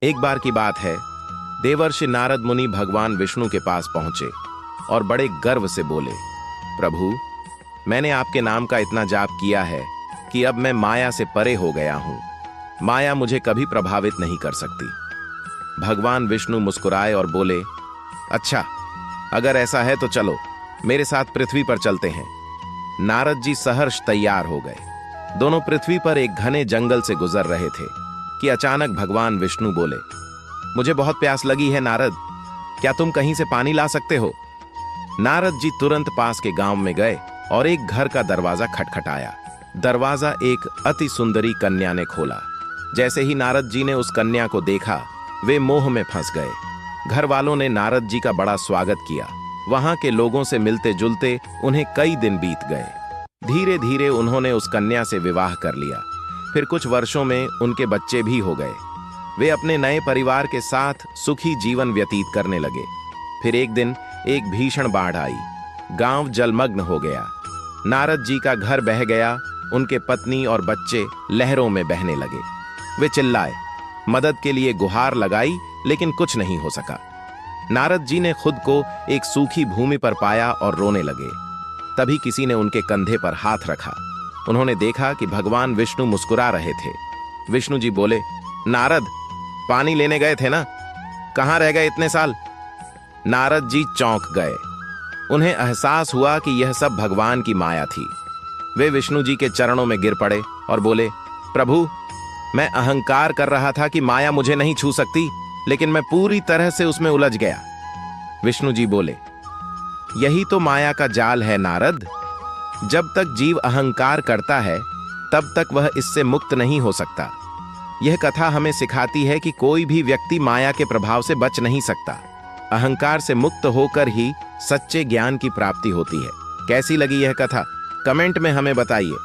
एक बार की बात है, देवर्षि नारद मुनि भगवान विष्णु के पास पहुंचे और बड़े गर्व से बोले, प्रभु, मैंने आपके नाम का इतना जाप किया है कि अब मैं माया से परे हो गया हूं। माया मुझे कभी प्रभावित नहीं कर सकती। भगवान विष्णु मुस्कुराए और बोले, अच्छा, अगर ऐसा है तो चलो मेरे साथ पृथ्वी पर चलते हैं। नारद जी सहर्ष तैयार हो गए। दोनों पृथ्वी पर एक घने जंगल से गुजर रहे थे कि अचानक भगवान विष्णु बोले, मुझे बहुत प्यास लगी है नारद, क्या तुम कहीं से पानी ला सकते हो? नारद जी तुरंत पास के गांव में गए और एक घर का दरवाजा खटखटाया। दरवाजा एक अति सुंदरी कन्या ने खोला। जैसे ही नारद जी ने उस कन्या को देखा, वे मोह में फंस गए। घर वालों ने नारद जी का बड़ा स्वागत किया। वहां के लोगों से मिलते जुलते उन्हें कई दिन बीत गए। धीरे धीरे उन्होंने उस कन्या से विवाह कर लिया। फिर कुछ वर्षों में उनके बच्चे भी हो गए। वे अपने नए परिवार के साथ सुखी जीवन व्यतीत करने लगे। फिर एक दिन एक भीषण बाढ़ आई। गांव जलमग्न हो गया। नारद जी का घर बह गया। उनके पत्नी और बच्चे लहरों में बहने लगे। वे चिल्लाए, मदद के लिए गुहार लगाई, लेकिन कुछ नहीं हो सका। नारद जी ने खुद को एक सूखी भूमि पर पाया और रोने लगे। तभी किसी ने उनके कंधे पर हाथ रखा। उन्होंने देखा कि भगवान विष्णु मुस्कुरा रहे थे। विष्णु जी बोले, नारद, पानी लेने गए थे ना? कहां रह गए इतने साल? नारद जी चौंक गए। उन्हें एहसास हुआ कि यह सब भगवान की माया थी। वे विष्णु जी के चरणों में गिर पड़े और बोले, प्रभु, मैं अहंकार कर रहा था कि माया मुझे नहीं छू सकती, लेकिन मैं पूरी तरह से उसमें उलझ गया। विष्णु जी बोले, यही तो माया का जाल है नारद। जब तक जीव अहंकार करता है, तब तक वह इससे मुक्त नहीं हो सकता। यह कथा हमें सिखाती है कि कोई भी व्यक्ति माया के प्रभाव से बच नहीं सकता। अहंकार से मुक्त होकर ही सच्चे ज्ञान की प्राप्ति होती है। कैसी लगी यह कथा? कमेंट में हमें बताइए।